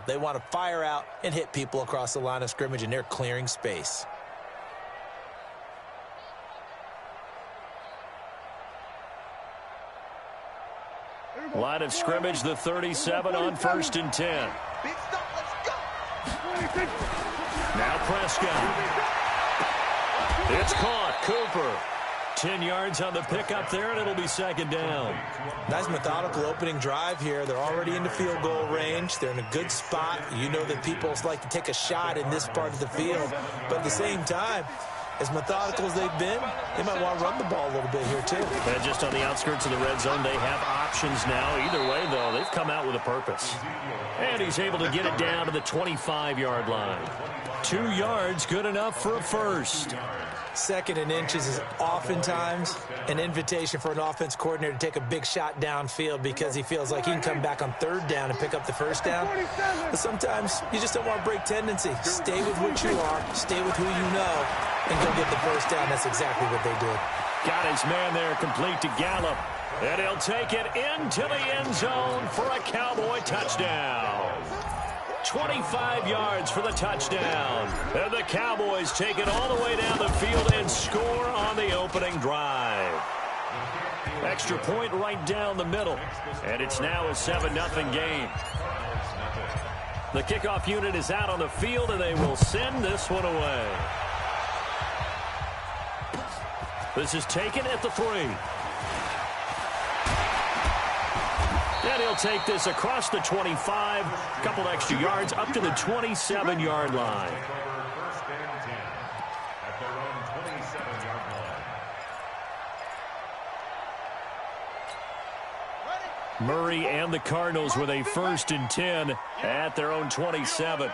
They want to fire out and hit people across the line of scrimmage, and they're clearing space. Line of scrimmage, the 37 on 1st and 10. Now Prescott. It's caught. Cooper. 10 yards on the pickup there, and it'll be 2nd down. Nice methodical opening drive here. They're already into field goal range. They're in a good spot. You know that people like to take a shot in this part of the field. But at the same time, as methodical as they've been, they might want to run the ball a little bit here, too. And just on the outskirts of the red zone, they have options now. Either way, though, they've come out with a purpose. And he's able to get it down to the 25-yard line. 2 yards, good enough for a first. 2nd and inches is oftentimes an invitation for an offense coordinator to take a big shot downfield because he feels like he can come back on 3rd down and pick up the 1st down. But sometimes you just don't want to break tendency. Stay with what you are, stay with who you know, and go get the 1st down. That's exactly what they did. Got his man there, complete to Gallup. And he'll take it into the end zone for a Cowboy touchdown. 25 yards for the touchdown. And the Cowboys take it all the way down the field and score on the opening drive. Extra point right down the middle. And it's now a 7-0 game. The kickoff unit is out on the field, and they will send this one away. This is taken at the 3. And he'll take this across the 25, a couple extra yards up to the 27-yard line. Murray and the Cardinals with a 1st and 10 at their own 27.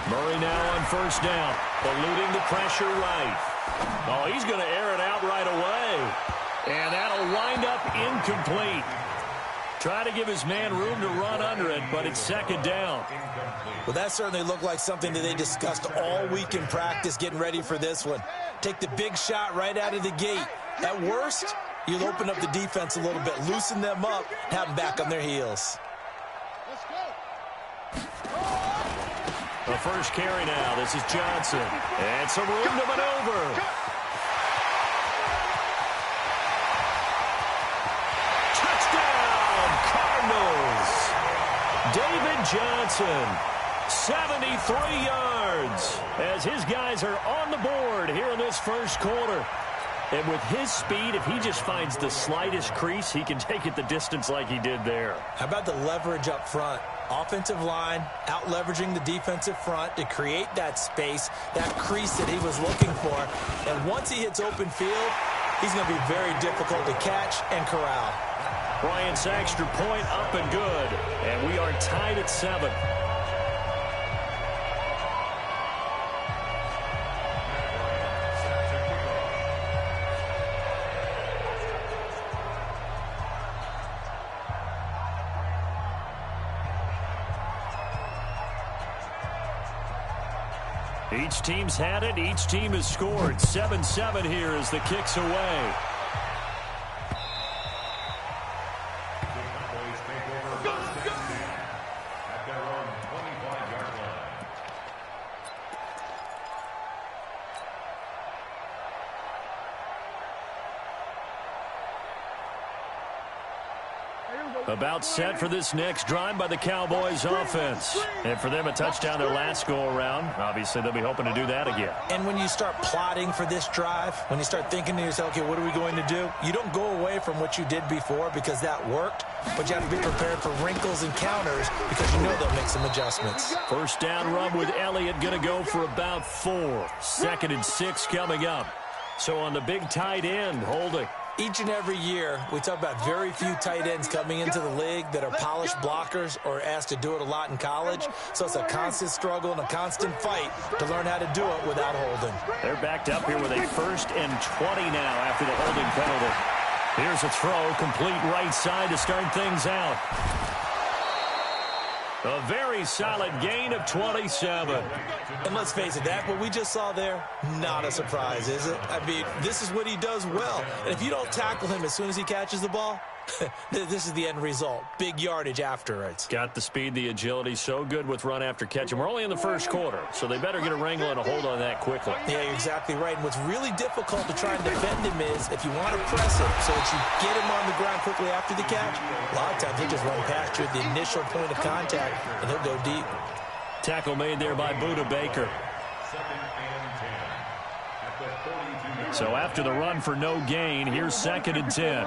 Murray now on 1st down, eluding the pressure right. Oh, he's going to air it out right away. And that'll wind up incomplete. Trying to give his man room to run under it, but it's 2nd down. Well, that certainly looked like something that they discussed all week in practice getting ready for this one. Take the big shot right out of the gate. At worst, you'll open up the defense a little bit, loosen them up, have them back on their heels. The first carry now. This is Johnson. And some room to maneuver. Touchdown, Cardinals. David Johnson, 73 yards, as his guys are on the board here in this first quarter. And with his speed, if he just finds the slightest crease, he can take it the distance like he did there. How about the leverage up front? Offensive line out-leveraging the defensive front to create that space, that crease that he was looking for. And once he hits open field, he's going to be very difficult to catch and corral. Bryant's extra point up and good. And we are tied at 7. Each team's had it. Each team has scored. 7-7 here as the kick's away. About set for this next drive by the Cowboys offense. And for them, a touchdown their last go-around. Obviously, they'll be hoping to do that again. And when you start plotting for this drive, when you start thinking to yourself, okay, what are we going to do? You don't go away from what you did before because that worked, but you have to be prepared for wrinkles and counters because you know they'll make some adjustments. First down run with Elliott going to go for about 4. 2nd and 6 coming up. So on the big tight end, holding. Each and every year, we talk about very few tight ends coming into the league that are polished blockers or asked to do it a lot in college. So it's a constant struggle and a constant fight to learn how to do it without holding. They're backed up here with a 1st and 20 now after the holding penalty. Here's a throw, complete right side to start things out. A very solid gain of 27. And let's face it, that what we just saw there, not a surprise, is it? I mean, this is what he does well. And if you don't tackle him as soon as he catches the ball, This is the end result. Big yardage afterwards. Got the speed, the agility, so good with run after catch. And we're only in the first quarter, so they better get a wrangle and a hold on that quickly. Yeah, you're exactly right. And what's really difficult to try and defend him is if you want to press him so that you get him on the ground quickly after the catch, a lot of times he'll just run past you at the initial point of contact, and he'll go deep. Tackle made there by Buda Baker. So after the run for no gain, here's 2nd and 10.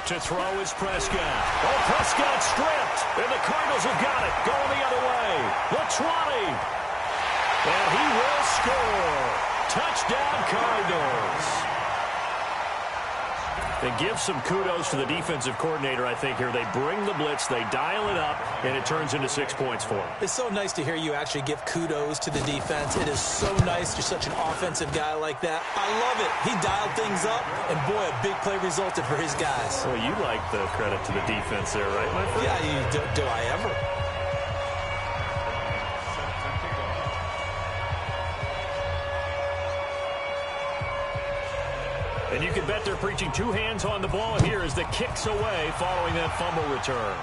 To throw is Prescott. Oh, Prescott stripped. And the Cardinals have got it. Going the other way. The 20. And he will score. Touchdown, Cardinals. And give some kudos to the defensive coordinator, I think, here. They bring the blitz, they dial it up, and it turns into 6 points for them. It's so nice to hear you actually give kudos to the defense. It is so nice. You're such an offensive guy like that. I love it. He dialed things up, and boy, a big play resulted for his guys. Well, you like the credit to the defense there, right, my friend? Yeah, do I ever? And you can bet they're preaching 2 hands on the ball here as the kick's away following that fumble return.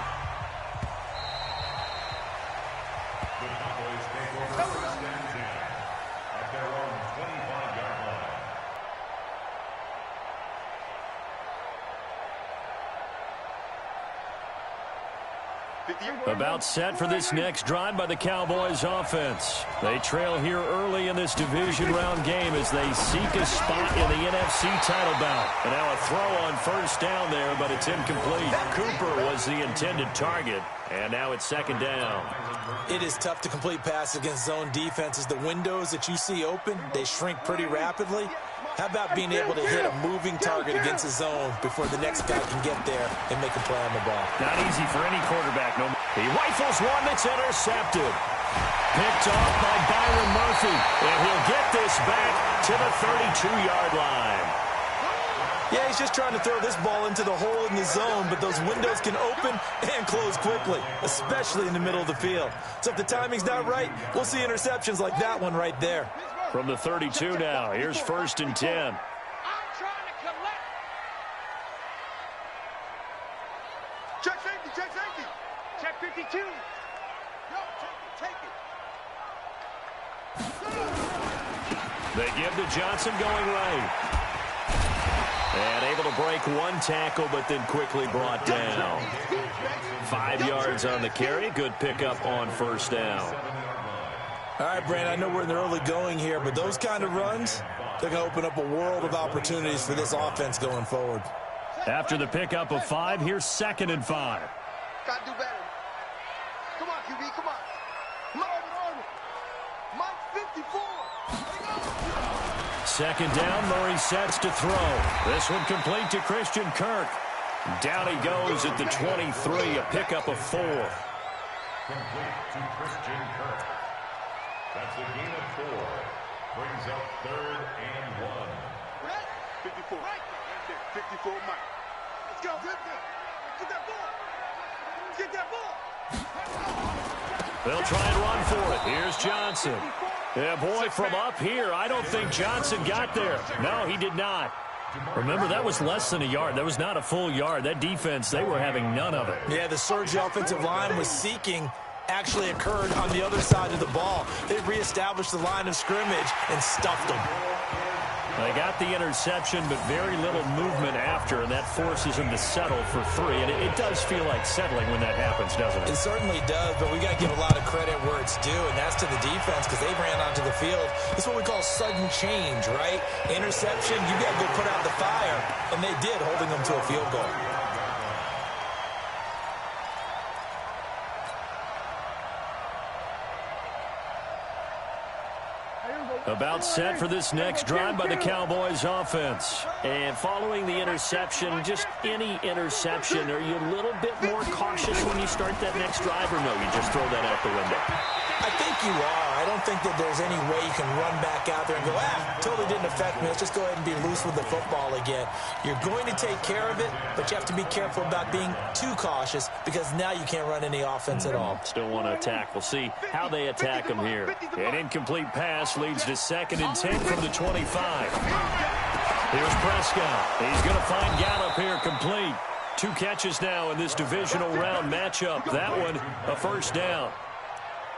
About set for this next drive by the Cowboys offense. They trail here early in this division round game as they seek a spot in the NFC title bout. And now a throw on first down there, but it's incomplete. Cooper was the intended target, and now it's 2nd down. It is tough to complete passes against zone defenses. The windows that you see open, they shrink pretty rapidly. How about being able to hit a moving target against a zone before the next guy can get there and make a play on the ball? Not easy for any quarterback. No, he rifles one that's intercepted. Picked off by Byron Murphy, and he'll get this back to the 32-yard line. Yeah, he's just trying to throw this ball into the hole in the zone, but those windows can open and close quickly, especially in the middle of the field. So if the timing's not right, we'll see interceptions like that one right there. From the 32 now, here's 1st and 10. I'm trying to collect. Check safety, check safety. Check 52. Yo, take it. They give to Johnson going right. And able to break one tackle, but then quickly brought down. 5 yards on the carry. Good pickup on 1st down. All right, Brandon, I know we're in the early going here, but those kind of runs, they're going to open up a world of opportunities for this offense going forward. After the pickup of 5, here's 2nd and 5. Gotta do better. Come on, QB, come on. Mike 54. 2nd down, Murray sets to throw. This one complete to Christian Kirk. Down he goes at the 23, a pickup of 4. Complete to Christian Kirk. That's a gain of 4. Brings up 3rd and 1. 54. 54, Mike. Let's go. Get that ball. Get that ball. They'll try and run for it. Here's Johnson. Yeah, boy, from up here, I don't think Johnson got there. No, he did not. Remember, that was less than a yard. That was not a full yard. That defense, they were having none of it. Yeah, the surge the offensive line was seeking actually occurred on the other side of the ball. They reestablished the line of scrimmage and stuffed them. They got the interception, but very little movement after, and that forces them to settle for 3. And it does feel like settling when that happens, doesn't it? It certainly does, but we got to give a lot of credit where it's due, and that's to the defense because they ran onto the field. It's what we call sudden change, right? Interception, you got to go put out the fire, and they did, holding them to a field goal. About set for this next drive by the Cowboys offense. And following the interception, just any interception, are you a little bit more cautious when you start that next drive, or no, you just throw that out the window? I think you are. I don't think that there's any way you can run back out there and go, totally didn't affect me. Let's just go ahead and be loose with the football again. You're going to take care of it, but you have to be careful about being too cautious because now you can't run any offense at all. Still want to attack. We'll see how they attack him here. An incomplete pass leads to 2nd and 10 from the 25. Here's Prescott. He's going to find Gallup here complete. 2 catches now in this divisional round matchup. That one, a first down.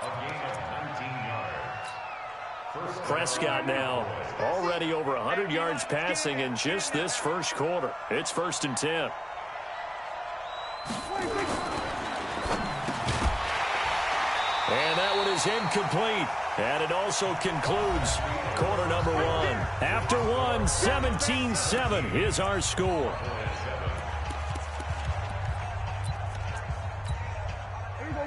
A gain of 19 yards. Prescott now already over 100 yards passing in just this first quarter. It's 1st and 10. And that one is incomplete. And it also concludes quarter number 1. After 1, 17-7 is our score.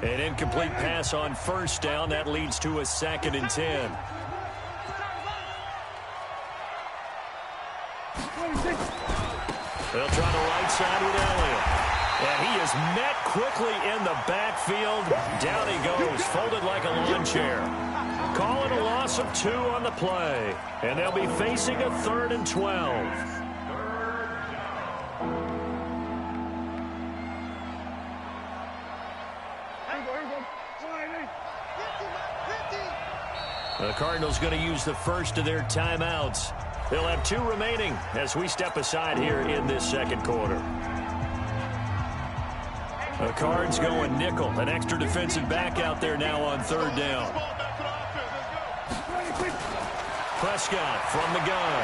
An incomplete pass on first down. That leads to a 2nd and 10. They'll try the right side with Elliott. And he is met quickly in the backfield. Down he goes, folded like a lawn chair. Calling a loss of 2 on the play. And they'll be facing a 3rd and 12. The Cardinals going to use the first of their timeouts. They'll have 2 remaining as we step aside here in this second quarter. The Cards going nickel. An extra defensive back out there now on 3rd down. Prescott from the gun.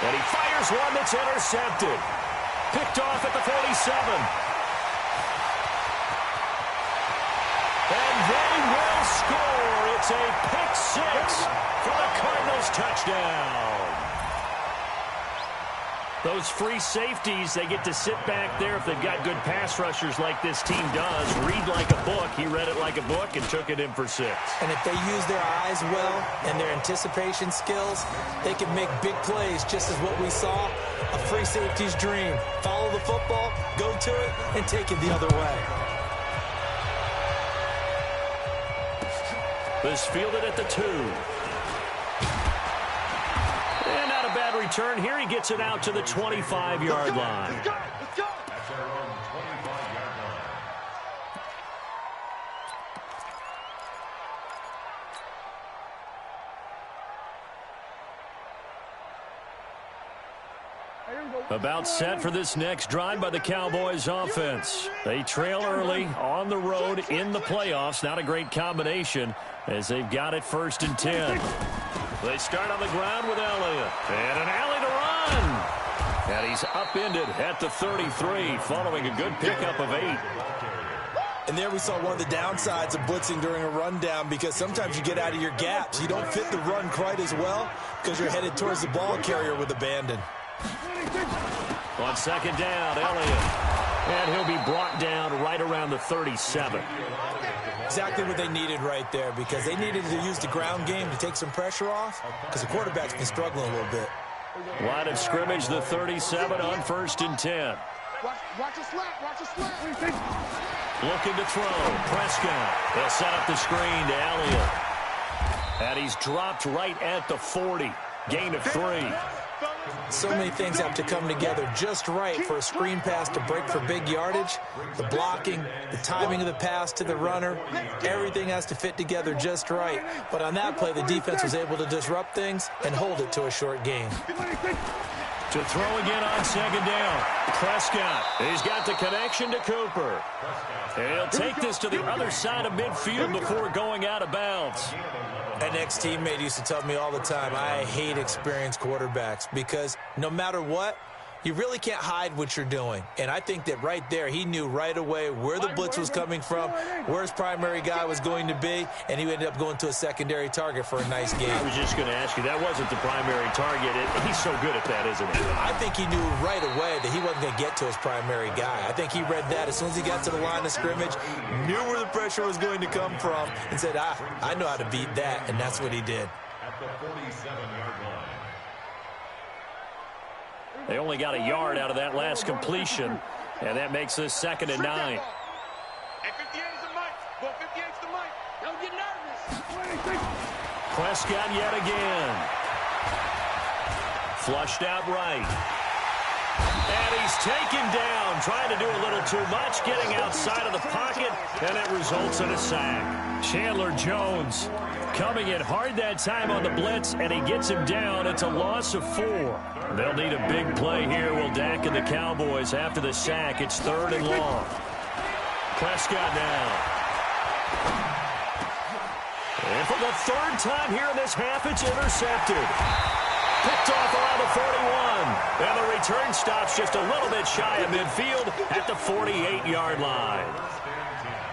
And he fires one that's intercepted. Picked off at the 47. And they will score. It's a pick 6 for the Cardinals touchdown. Those free safeties, they get to sit back there if they've got good pass rushers like this team does. Read like a book. He read it like a book and took it in for 6. And if they use their eyes well and their anticipation skills, they can make big plays, just as what we saw, a free safety's dream. Follow the football, go to it, and take it the other way. This fielded at the 2. And not a bad return. Here he gets it out to the 25-yard line. That's our own 25-yard line. About set for this next drive by the Cowboys offense. They trail early on the road in the playoffs. Not a great combination as they've got it 1st and 10. They start on the ground with Elliott. And an alley to run. And he's upended at the 33 following a good pickup of 8. And there we saw one of the downsides of blitzing during a rundown, because sometimes you get out of your gaps. You don't fit the run quite as well because you're headed towards the ball carrier with abandon. On 2nd down, Elliott. And he'll be brought down right around the 37. Exactly what they needed right there, because they needed to use the ground game to take some pressure off, because the quarterback's been struggling a little bit. Line of scrimmage, the 37 on 1st and 10. Watch a slant, watch a slant. Looking to throw. Prescott. They'll set up the screen to Elliott. And he's dropped right at the 40. Gain of 3. So many things have to come together just right for a screen pass to break for big yardage. The blocking, the timing of the pass to the runner, everything has to fit together just right. But on that play, the defense was able to disrupt things and hold it to a short gain. To throw again on 2nd down. Prescott. He's got the connection to Cooper. And he'll take this to the other side of midfield before going out of bounds. An ex-teammate used to tell me all the time, I hate experienced quarterbacks, because no matter what, you really can't hide what you're doing. And I think that right there, he knew right away where the blitz was coming from, where his primary guy was going to be, and he ended up going to a secondary target for a nice game. I was just going to ask you, that wasn't the primary target. He's so good at that, isn't he? I think he knew right away that he wasn't going to get to his primary guy. I think he read that as soon as he got to the line of scrimmage, knew where the pressure was going to come from, and said, I know how to beat that, and that's what he did. At the 47-yard line. They only got a yard out of that last completion, and that makes this 2nd and 9. Hey, 58's the mic. Well, 58's the mic. Prescott yet again. Flushed out right. And he's taken down, trying to do a little too much, getting outside of the pocket, and it results in a sack. Chandler Jones coming in hard that time on the blitz, and he gets him down. It's a loss of 4. They'll need a big play here, will Dak and the Cowboys after the sack. It's 3rd and long. Prescott now. And for the 3rd time here in this half, it's intercepted. Picked off around the 41. And the return stops just a little bit shy of midfield at the 48-yard line.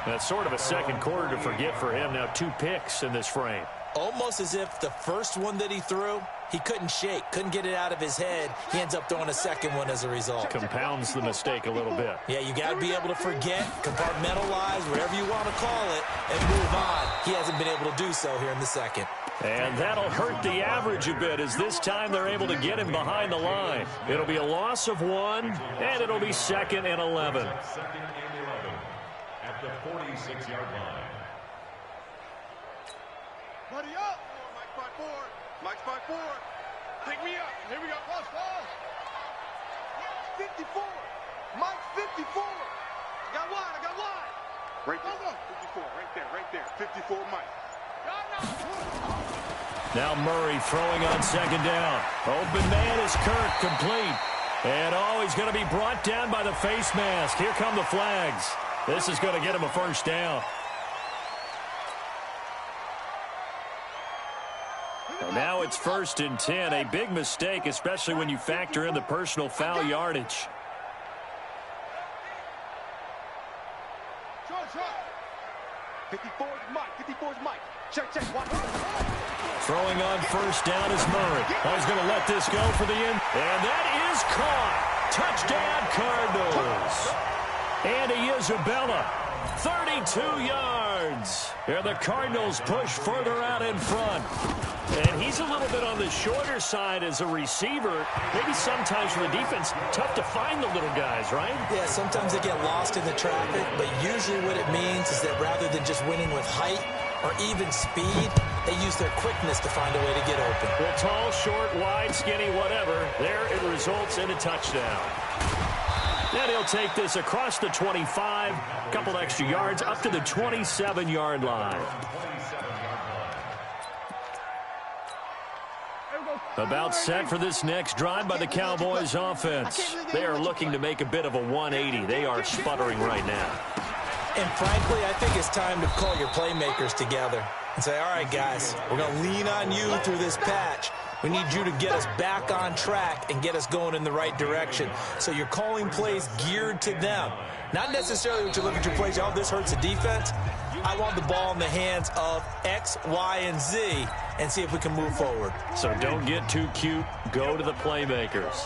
That's sort of a second quarter to forget for him. Now 2 picks in this frame. Almost as if the first one that he threw, he couldn't shake, couldn't get it out of his head. He ends up throwing a second one as a result. Compounds the mistake a little bit. Yeah, you got to be able to forget, compartmentalize, whatever you want to call it, and move on. He hasn't been able to do so here in the second. And that'll hurt the average a bit, as this time they're able to get him behind the line. It'll be a loss of 1, and it'll be 2nd and 11. 2nd and 11 at the 46-yard line. Buddy up! Mike 5-4. Mike 5-4. Take me up. Here we go. Cross. 54. Mike 54. I got wide. Right there. 54. Right there. 54 Mike. Now Murray throwing on 2nd down. Open man is Kirk, complete. And he's going to be brought down by the face mask. Here come the flags. This is going to get him a 1st down. And now it's 1st and 10. A big mistake, especially when you factor in the personal foul yardage. Short. 54's Mike. Check. Watch. Throwing on 1st down is Murray. He's going to let this go for the end. And that is caught. Touchdown, Cardinals. Andy Isabella, 32 yards. And the Cardinals push further out in front. And he's a little bit on the shorter side as a receiver. Maybe sometimes for the defense, tough to find the little guys, right? Yeah, sometimes they get lost in the traffic, but usually what it means is that rather than just winning with height or even speed, they use their quickness to find a way to get open. Well, tall, short, wide, skinny, whatever. There it results in a touchdown. Then he'll take this across the 25, a couple extra yards, up to the 27-yard line. About set for this next drive by the Cowboys offense. They are looking to make a bit of a 180. They are sputtering right now. And frankly, I think it's time to call your playmakers together and say, all right, guys, we're going to lean on you through this patch. We need you to get us back on track and get us going in the right direction. So you're calling plays geared to them. Not necessarily what you look at your plays, oh, this hurts the defense. I want the ball in the hands of X, Y, and Z and see if we can move forward. So don't get too cute. Go to the playmakers.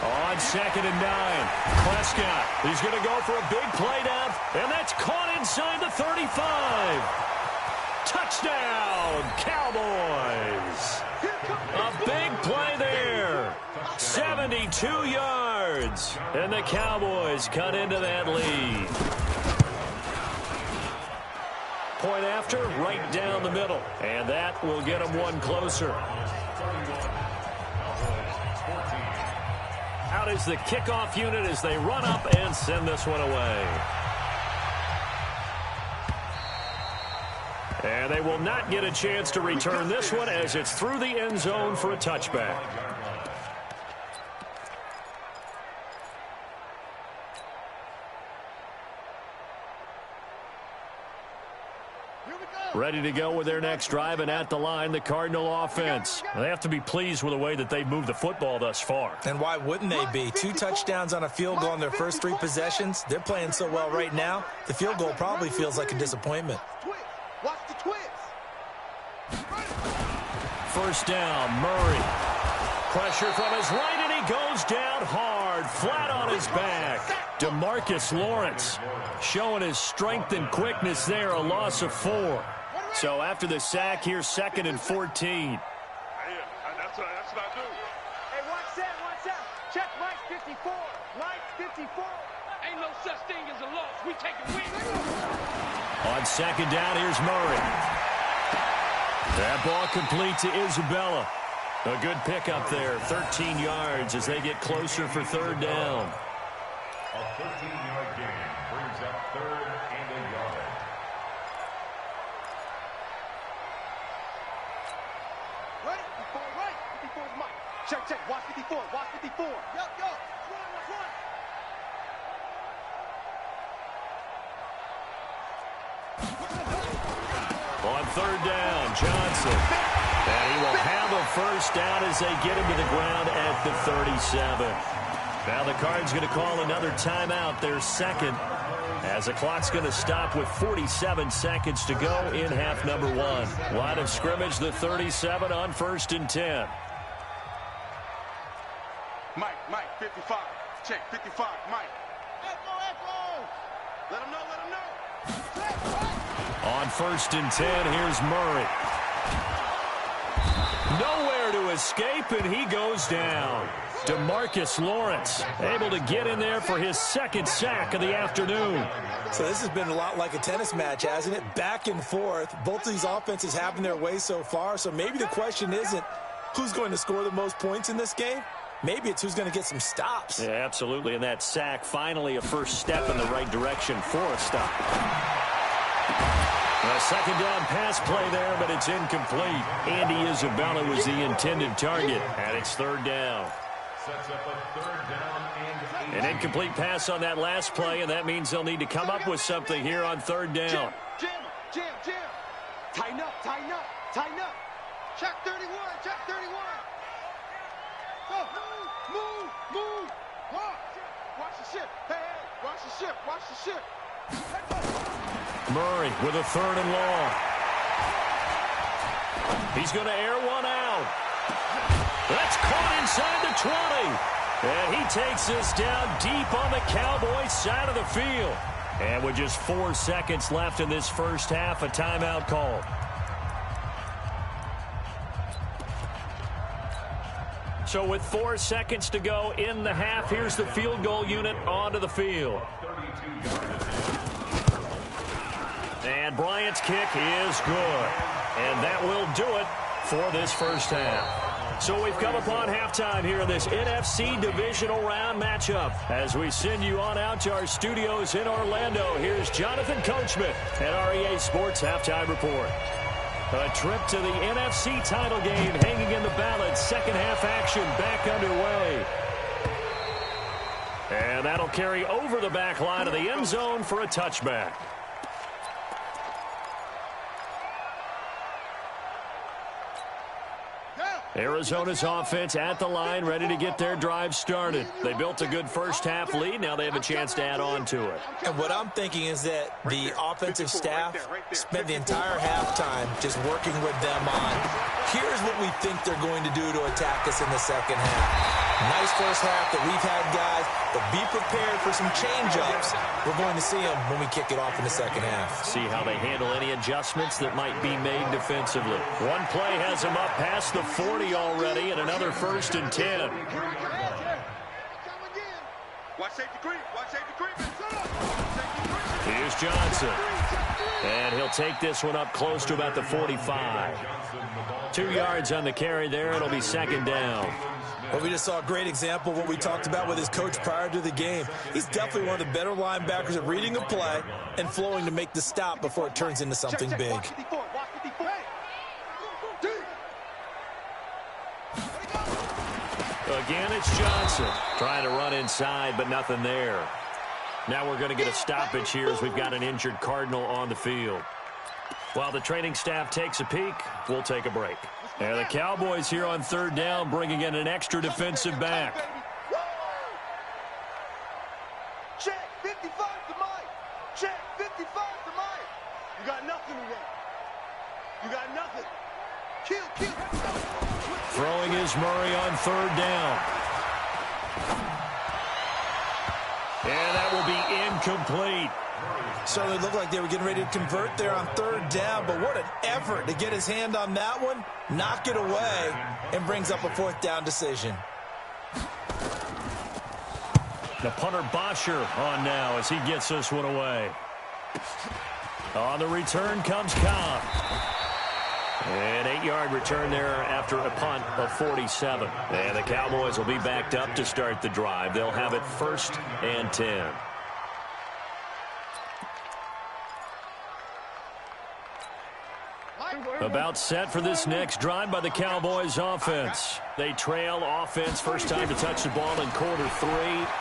On 2nd and 9, Prescott. He's going to go for a big play down, and that's caught inside the 35. Touchdown, Cowboys. A big play there. 72 yards. And the Cowboys cut into that lead. Point after, right down the middle. And that will get them one closer. Out is the kickoff unit as they run up and send this one away. And they will not get a chance to return this one as it's through the end zone for a touchback. Ready to go with their next drive, and at the line, the Cardinal offense. They have to be pleased with the way that they've moved the football thus far. And why wouldn't they be? 2 touchdowns on a field goal in their first 3 possessions. They're playing so well right now, the field goal probably feels like a disappointment. Watch the twist. 1st down, Murray. Pressure from his right, and he goes down hard, flat on his back. DeMarcus Lawrence showing his strength and quickness there, a loss of 4. So after the sack here, 2nd and 14. That's what I do. Hey, watch that. Check Mike 54. Mike 54. Ain't no such thing as a loss. We take a win. On second down, here's Murray. That ball complete to Isabella. A good pickup there, 13 yards as they get closer for third down. A 13-yard gain brings up third and a yard. Ready? 54, right. 54 is Mike. Check. Watch 54. Watch 54. Yup. Let's run. On third down, Johnson. And he will have a first down as they get him to the ground at the 37. Now the Cards going to call another timeout, their second, as the clock's going to stop with 47 seconds to go in half number one. Line of scrimmage, the 37 on 1st and 10. Mike, 55. Check, 55, Mike. Echo. Let him know. On 1st and 10, here's Murray. Nowhere to escape, and he goes down. DeMarcus Lawrence able to get in there for his second sack of the afternoon. So this has been a lot like a tennis match, hasn't it? Back and forth. Both of these offenses having their way so far, so maybe the question isn't who's going to score the most points in this game. Maybe it's who's going to get some stops. Yeah, absolutely, and that sack finally a first step in the right direction for a stop. A second down pass play there, but it's incomplete. Andy Isabella was the intended target, and it's third down. Sets up a third down and An incomplete pass on that last play, and that means they'll need to come up with something here on third down. Jam. Tighten up. Check 31. Go. Move. Watch the ship. Hey, watch the ship. Murray with a third and long. He's going to air one out. That's caught inside the 20. And he takes this down deep on the Cowboys side of the field. And with just 4 seconds left in this first half, a timeout call. So with 4 seconds to go in the half, here's the field goal unit onto the field. And Bryant's kick is good. And that will do it for this first half. So we've come upon halftime here in this NFC divisional round matchup. As we send you on out to our studios in Orlando, here's Jonathan Coachman at REA Sports Halftime Report. A trip to the NFC title game hanging in the balance. Second half action back underway. And that'll carry over the back line of the end zone for a touchback. Arizona's offense at the line, ready to get their drive started. They built a good first-half lead. Now they have a chance to add on to it. And what I'm thinking is that the offensive staff spent the entire halftime just working with them on, here's what we think they're going to do to attack us in the second half. Nice first half that we've had, guys, but be prepared for some change-ups. We're going to see them when we kick it off in the second half. See how they handle any adjustments that might be made defensively. One play has them up past the 40 already, and another 1st and 10. Here's Johnson. And he'll take this one up close to about the 45. 2 yards on the carry there. It'll be second down. Well, we just saw a great example of what we talked about with his coach prior to the game. He's definitely one of the better linebackers at reading a play and flowing to make the stop before it turns into something big. Again, it's Johnson trying to run inside, but nothing there. Now we're going to get a stoppage here as we've got an injured Cardinal on the field. While the training staff takes a peek, we'll take a break. And the Cowboys here on third down bringing in an extra defensive back. Check 55 to Mike. Check 55 to Mike. You got nothing today. You got nothing. Kill. Throwing is Murray on third down. And that will be incomplete. Certainly looked like they were getting ready to convert there on third down, but what an effort to get his hand on that one, knock it away, and brings up a 4th down decision. The punter Bosher on now as he gets this one away. On the return comes Cobb. An 8-yard return there after a punt of 47. And the Cowboys will be backed up to start the drive. They'll have it 1st and 10. About set for this next drive by the Cowboys offense. They trail offense, first time to touch the ball in quarter 3,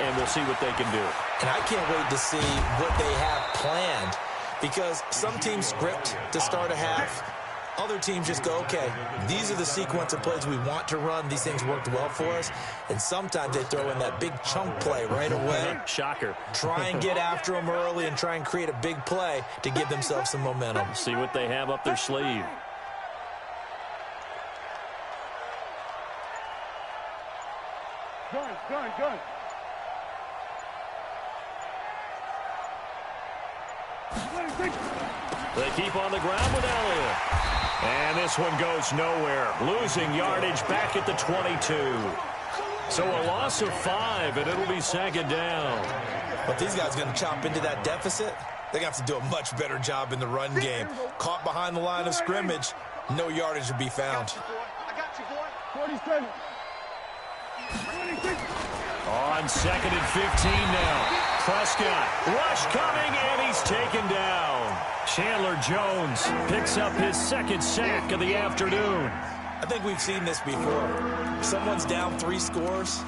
and we'll see what they can do. And I can't wait to see what they have planned, because some teams script to start a half. Other teams just go, okay, these are the sequence of plays we want to run. These things worked well for us. And sometimes they throw in that big chunk play right away. Shocker. Try and get after them early and try and create a big play to give themselves some momentum. See what they have up their sleeve. Gun. They keep on the ground with Elliott. And this one goes nowhere. Losing yardage back at the 22. So a loss of 5, and it'll be 2nd down. But these guys are going to chop into that deficit. They're going to have to do a much better job in the run game. Caught behind the line of scrimmage, no yardage to be found. I got you, boy. 47. On 2nd and 15 now. Prescott, rush coming, and he's taken down. Chandler Jones picks up his 2nd sack of the afternoon. I think we've seen this before. Someone's down 3 scores.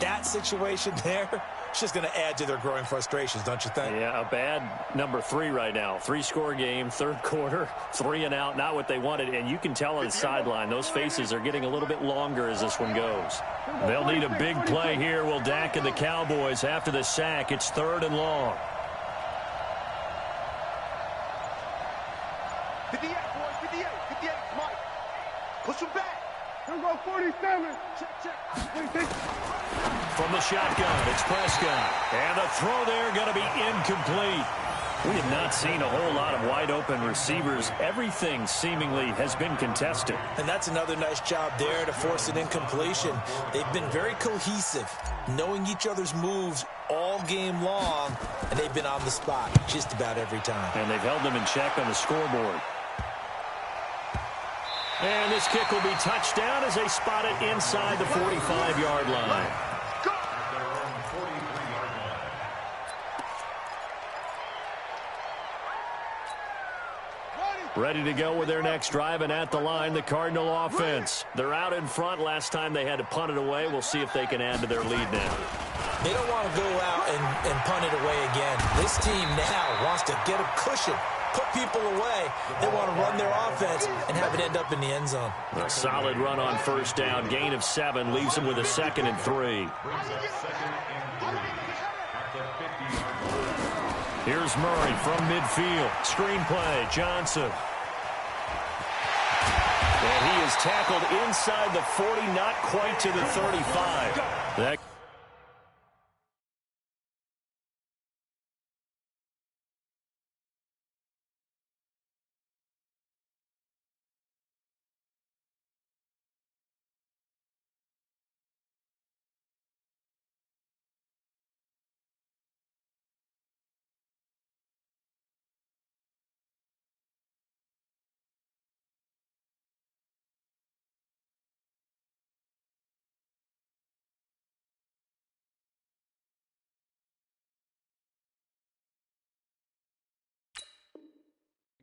That situation there, it's just going to add to their growing frustrations, don't you think? Yeah, a bad number 3 right now. 3-score game, 3rd quarter, 3 and out, not what they wanted. And you can tell on the sideline, those faces are getting a little bit longer as this one goes. They'll need a big play here, will Dak and the Cowboys after the sack. It's 3rd and long. 58, boy, 58, Mike. Push him back. Here we go, 47. Check. From the shotgun, it's Prescott. And the throw there going to be incomplete. We have not seen a whole lot of wide-open receivers. Everything seemingly has been contested. And that's another nice job there to force an incompletion. They've been very cohesive, knowing each other's moves all game long, and they've been on the spot just about every time. And they've held them in check on the scoreboard. And this kick will be touchdown as they spot it inside the 45-yard line. Ready to go with their next drive, and at the line, the Cardinal offense. They're out in front. Last time they had to punt it away. We'll see if they can add to their lead now. They don't want to go out and punt it away again. This team now wants to get a cushion, put people away. They want to run their offense and have it end up in the end zone. A solid run on 1st down. Gain of 7 leaves them with a 2nd and 3. Here's Murray from midfield. Screen play, Johnson. And he is tackled inside the 40, not quite to the 35. That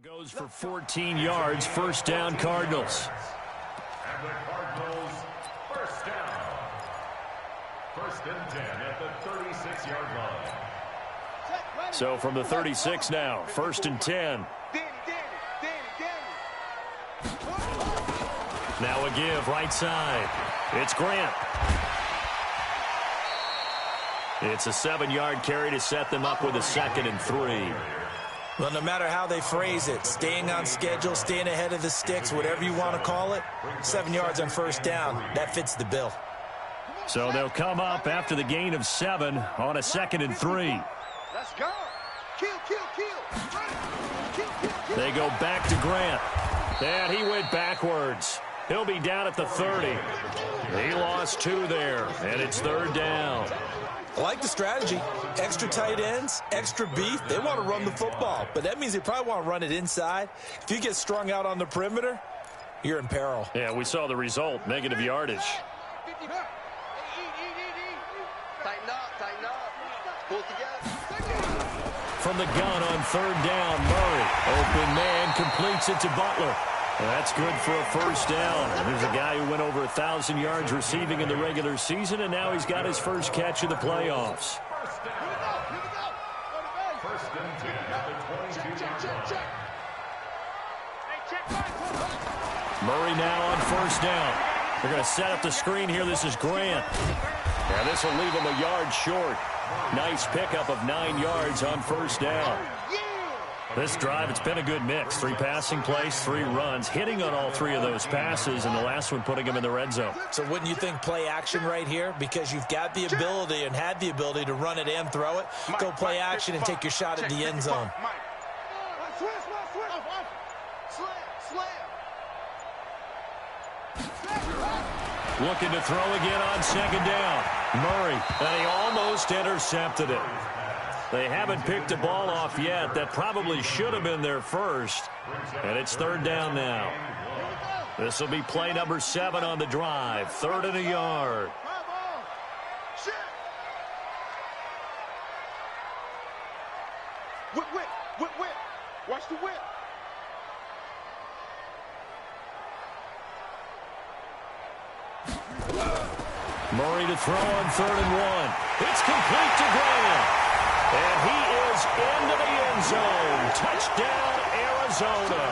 goes for 14 yards. 1st down, Cardinals. And the Cardinals, 1st down. 1st and 10 at the 36-yard line. So from the 36 now, 1st and 10. Now a give, right side. It's Grant. It's a 7-yard carry to set them up with a 2nd and 3. Well, no matter how they phrase it, staying on schedule, staying ahead of the sticks, whatever you want to call it, 7 yards on 1st down, that fits the bill. So they'll come up after the gain of 7 on a 2nd and 3. Let's go. Kill. They go back to Grant. And he went backwards. He'll be down at the 30. He lost 2 there, and it's 3rd down. I like the strategy. Extra tight ends, extra beef. They want to run the football, but that means they probably want to run it inside. If you get strung out on the perimeter, you're in peril. Yeah, we saw the result, negative yardage. Tighten up. Pull it together. From the gun on third down, Murray. Open man completes it to Butler. That's good for a first down. There's a guy who went over 1,000 yards receiving in the regular season, and now he's got his first catch of the playoffs. First and 10 at the 22-yard line. Murray now on first down. They're going to set up the screen here. This is Grant. Yeah, this will leave him a yard short. Nice pickup of 9 yards on first down. This drive, it's been a good mix. 3 passing plays, 3 runs, hitting on all 3 of those passes, and the last one putting him in the red zone. So wouldn't you think play action right here? Because you've got the ability and had the ability to run it and throw it. Go play action and take your shot at the end zone. Looking to throw again on second down. Murray, and he almost intercepted it. They haven't picked the ball off yet. That probably should have been their first. And it's third down now. This will be play number 7 on the drive. 3rd and a yard. Whip. Watch the whip. Murray to throw on 3rd and 1. It's complete to Grant. And he is into the end zone. Touchdown, Arizona.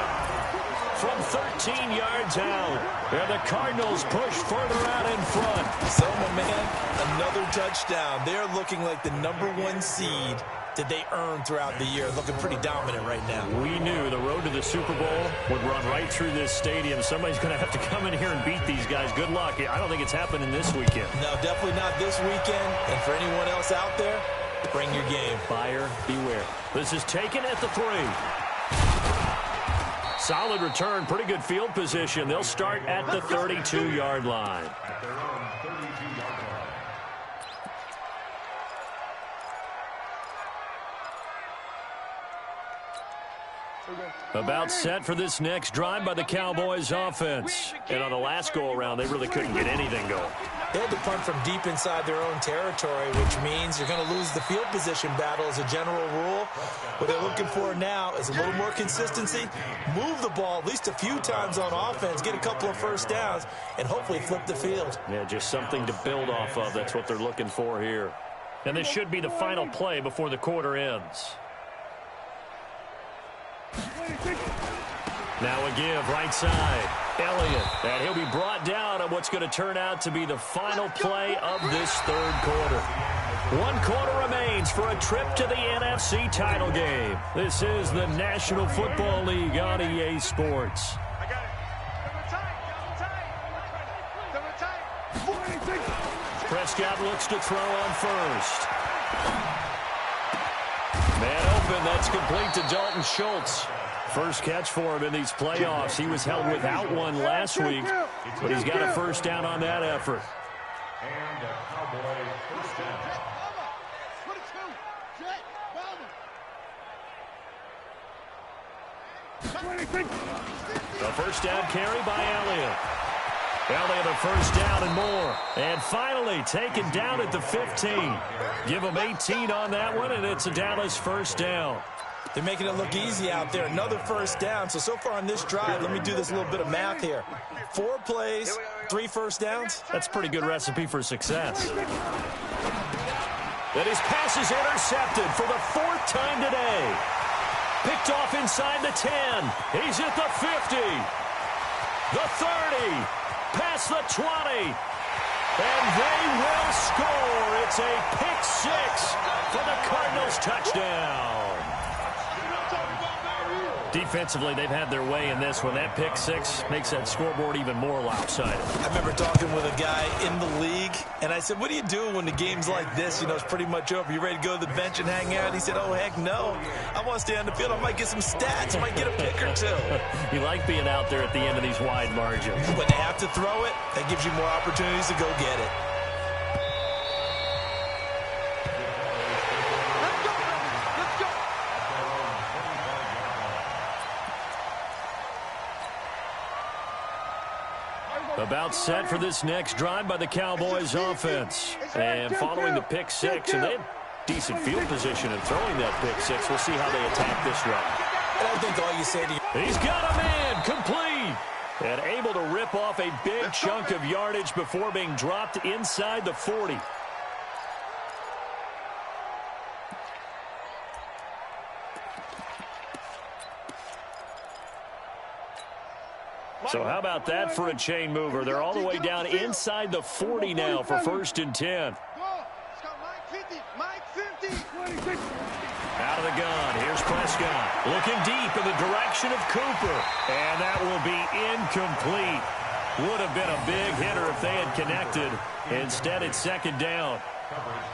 From 13 yards out. And the Cardinals push further out in front. So, my man, another touchdown. They're looking like the #1 seed that they earned throughout the year. Looking pretty dominant right now. We knew the road to the Super Bowl would run right through this stadium. Somebody's going to have to come in here and beat these guys. Good luck. I don't think it's happening this weekend. No, definitely not this weekend. And for anyone else out there, bring your game. Buyer beware. This is taken at the 3. Solid return, pretty good field position. They'll start at the 32-yard line. About set for this next drive by the Cowboys offense. And on the last go-around, they really couldn't get anything going. They had to punt from deep inside their own territory, which means you're going to lose the field position battle as a general rule. What they're looking for now is a little more consistency, move the ball at least a few times on offense, get a couple of first downs, and hopefully flip the field. Yeah, just something to build off of. That's what they're looking for here. And this should be the final play before the quarter ends. Now a give, right side. Elliott, and he'll be brought down on what's going to turn out to be the final play of this 3rd quarter. 1 quarter remains for a trip to the NFC title game. This is the National Football League on EA Sports. Prescott looks to throw on first. Man open, that's complete to Dalton Schultz. First catch for him in these playoffs. He was held without one last week, but he's got a first down on that effort. And a Cowboy first down. The first down carry by Elliott. Elliott a first down and more. And finally taken down at the 15. Give him 18 on that one, and it's a Dallas first down. They're making it look easy out there. Another first down. So far on this drive, let me do this little bit of math here. 4 plays, 3 first downs. That's a pretty good recipe for success. That his pass is intercepted for the 4th time today. Picked off inside the 10. He's at the 50. The 30. Past the 20. And they will score. It's a pick 6 for the Cardinals touchdown. Defensively, they've had their way in this one. That pick 6 makes that scoreboard even more lopsided. I remember talking with a guy in the league, and I said, what do you do when the game's like this? You know, it's pretty much over. You ready to go to the bench and hang out? He said, oh, heck no. I want to stay on the field. I might get some stats. I might get a pick or 2. You like being out there at the end of these wide margins. When they have to throw it, that gives you more opportunities to go get it. 2nd and 10 About set for this next drive by the Cowboys offense. And following the pick six, and they had decent field position in throwing that pick six. We'll see how they attack this run. And I think all you say to you, he's got a man complete. And able to rip off a big chunk of yardage before being dropped inside the 40. So how about that for a chain mover? They're all the way down inside the 40 now for 1st and 10. Out of the gun, here's Prescott. Looking deep in the direction of Cooper. And that will be incomplete. Would have been a big hitter if they had connected. Instead, it's 2nd down.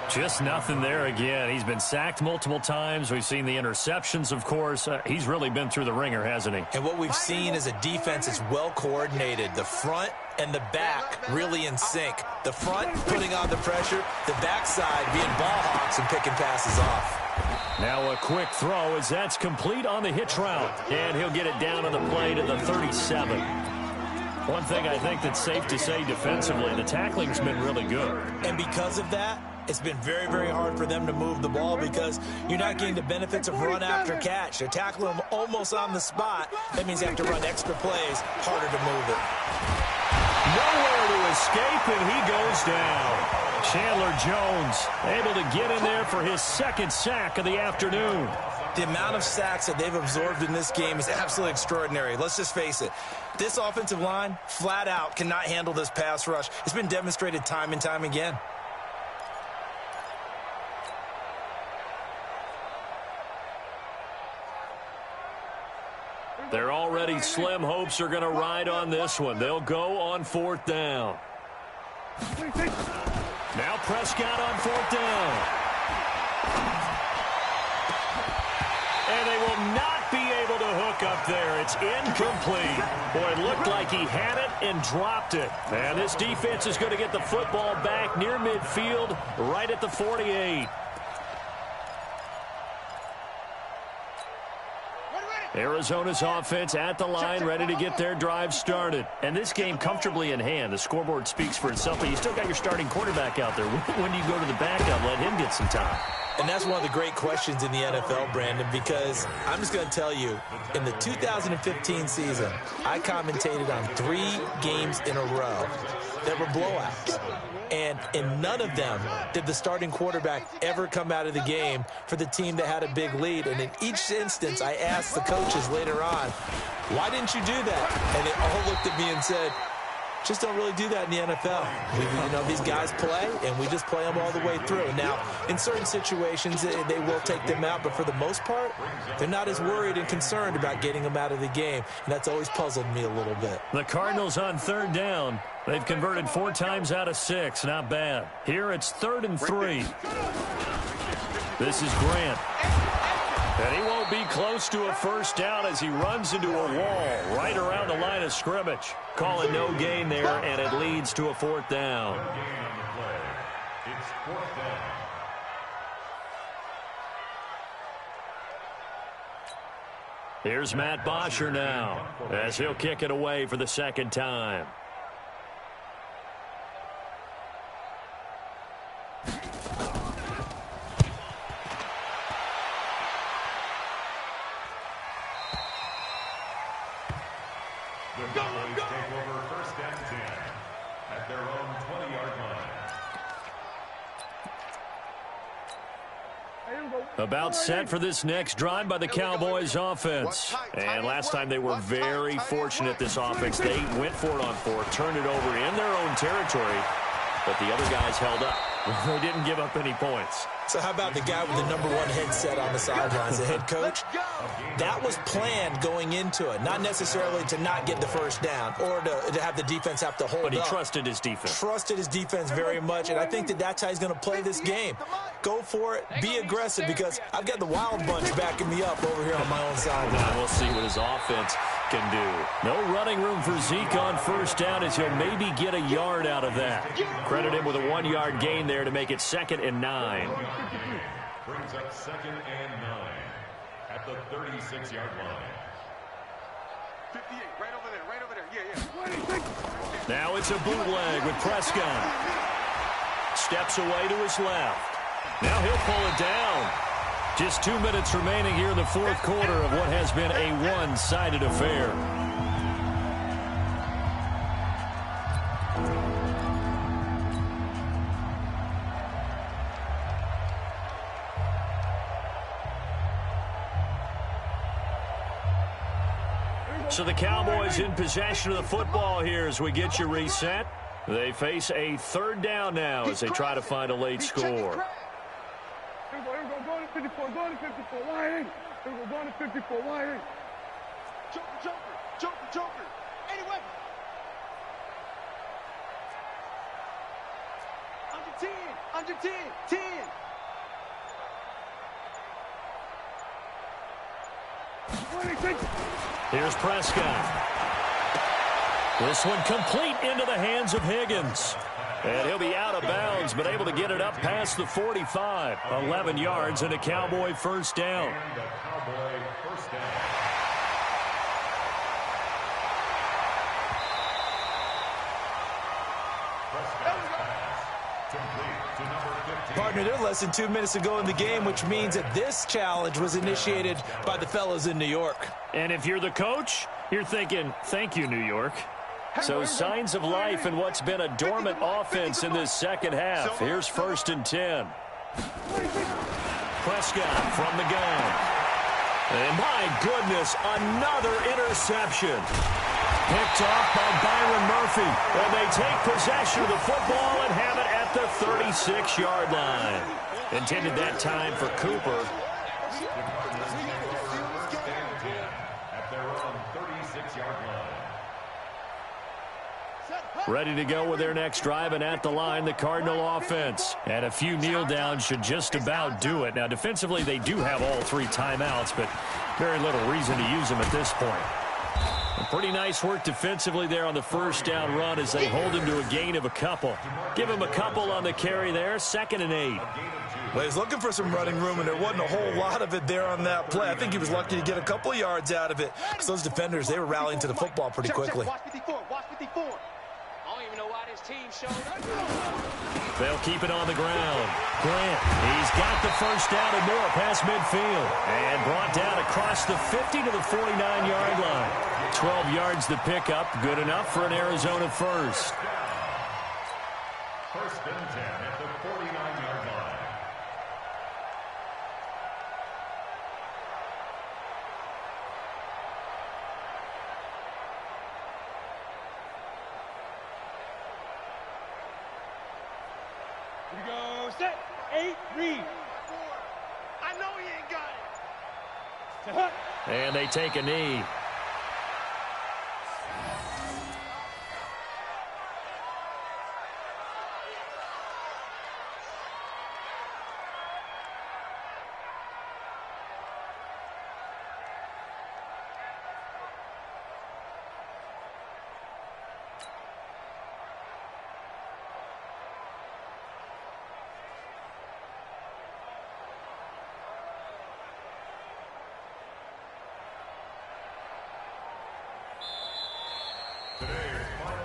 Just nothing there again. He's been sacked multiple times. We've seen the interceptions, of course. He's really been through the ringer, hasn't he? And what we've seen is a defense that's well coordinated. The front and the back really in sync. The front putting on the pressure, the backside being ball hawks and picking passes off. Now a quick throw as that's complete on the hitch route. And he'll get it down on the play to the 37. One thing I think that's safe to say defensively, the tackling's been really good. And because of that, it's been very, very hard for them to move the ball because you're not getting the benefits of run after catch. They're tackling them almost on the spot. That means they have to run extra plays, harder to move it. Nowhere to escape, and he goes down. Chandler Jones able to get in there for his 2nd sack of the afternoon. The amount of sacks that they've absorbed in this game is absolutely extraordinary. Let's just face it. This offensive line, flat out, cannot handle this pass rush. It's been demonstrated time and time again. They're already slim hopes are going to ride on this one. They'll go on 4th down. Now Prescott on 4th down. And they will not be able to hook up there. It's incomplete. Boy, it looked like he had it and dropped it. And this defense is going to get the football back near midfield, right at the 48. Arizona's offense at the line, ready to get their drive started. And this game comfortably in hand. The scoreboard speaks for itself, but you still got your starting quarterback out there. When do you go to the backup, let him get some time? And that's one of the great questions in the NFL, Brandon, because I'm just going to tell you, in the 2015 season, I commentated on 3 games in a row that were blowouts. And in none of them did the starting quarterback ever come out of the game for the team that had a big lead. And in each instance, I asked the coaches later on, why didn't you do that? And they all looked at me and said, just don't really do that in the NFL. These guys play, and we just play them all the way through. Now, in certain situations, they will take them out, but for the most part, they're not as worried and concerned about getting them out of the game, and that's always puzzled me a little bit. The Cardinals on 3rd down. They've converted 4 times out of 6. Not bad. Here it's 3rd and 3. This is Grant. And he won't be close to a 1st down as he runs into a wall right around the line of scrimmage. Calling no gain there, and it leads to a 4th down. It's 4th down. Here's Matt Bosher now as he'll kick it away for the 2nd time. The Cowboys take over 1st and 10 at their own 20-yard line. About set for this next drive by the Cowboys offense. And last time they were very fortunate, this offense. They went for it on 4th, turned it over in their own territory, but the other guys held up. They didn't give up any points. So how about the guy with the #1 headset on the sidelines, the head coach? That was planned going into it, not necessarily to not get the 1st down or to have the defense have to hold up. But he trusted his defense. Trusted his defense very much, and I think that's how he's going to play this game. Go for it, be aggressive, because I've got the Wild Bunch backing me up over here on my own sideline. We'll see what his offense can do. No running room for Zeke on 1st down as he'll maybe get a yard out of that. Credit him with a 1-yard gain there to make it 2nd and 9. Brings up 2nd and 9 at the 36-yard line. 58, right over there, right over there. Yeah. Now it's a bootleg with Prescott. Steps away to his left. Now he'll pull it down. Just 2 minutes remaining here in the fourth quarter of what has been a one-sided affair. So the Cowboys in possession of the football here as we get you reset. They face a third down now as they try to find a late score. Here we go, going to 54, going to 54, wide in. Here we go, going to 54, wide in. Joker. Any weapon. Under 10. Here's Prescott. This one complete into the hands of Higgins. And he'll be out of bounds, but able to get it up past the 45. 11 yards and a Cowboy first down. Partner, they're less than 2 minutes to go in the game, which means that this challenge was initiated by the fellas in New York. And if you're the coach, you're thinking, thank you, New York. So signs of life in what's been a dormant offense in this second half. Here's 1st and 10. Prescott from the gun. And my goodness, another interception. Picked off by Byron Murphy. And they take possession of the football and have it at the 36-yard line. Intended that time for Cooper. At their own 36-yard line. Ready to go with their next drive, and at the line, the Cardinal offense. And a few kneel downs should just about do it. Now, defensively, they do have all 3 timeouts, but very little reason to use them at this point. Pretty nice work defensively there on the first down run as they hold him to a gain of a couple. Give him a couple on the carry there, 2nd and 8. Well, he's looking for some running room, and there wasn't a whole lot of it there on that play. I think he was lucky to get a couple of yards out of it, because those defenders, they were rallying to the football pretty quickly. Watch 54. I don't even know why this team showed up. They'll keep it on the ground. Grant, he's got the first down and more past midfield. And brought down across the 50 to the 49-yard line. 12 yards the pickup, good enough for an Arizona first. 1st and 10 at the 49-yard line. Here we go, set, 8, read. I know he ain't got it. And they take a knee.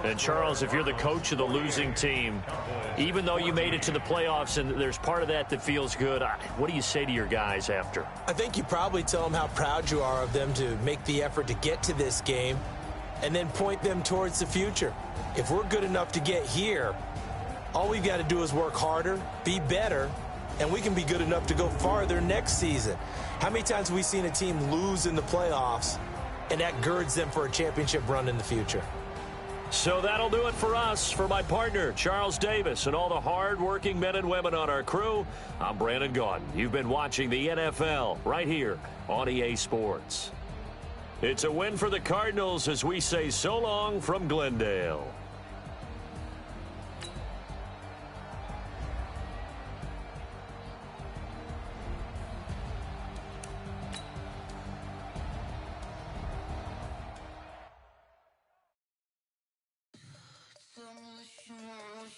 And, Charles, if you're the coach of the losing team, even though you made it to the playoffs and there's part of that that feels good, what do you say to your guys after? I think you probably tell them how proud you are of them to make the effort to get to this game and then point them towards the future. If we're good enough to get here, all we've got to do is work harder, be better, and we can be good enough to go farther next season. How many times have we seen a team lose in the playoffs, and that girds them for a championship run in the future? So that'll do it for us. For my partner, Charles Davis, and all the hard-working men and women on our crew, I'm Brandon Gaudin. You've been watching the NFL right here on EA Sports. It's a win for the Cardinals as we say so long from Glendale.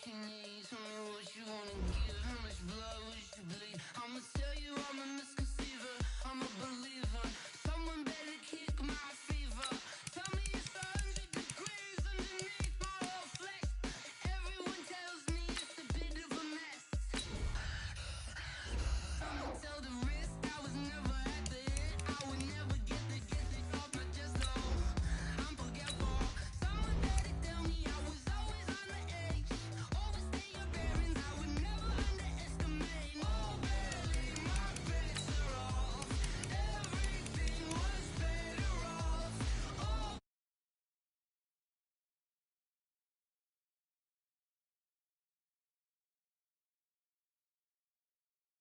Tell me what you wanna give, how much blood would you bleed? I'ma tell you I'm a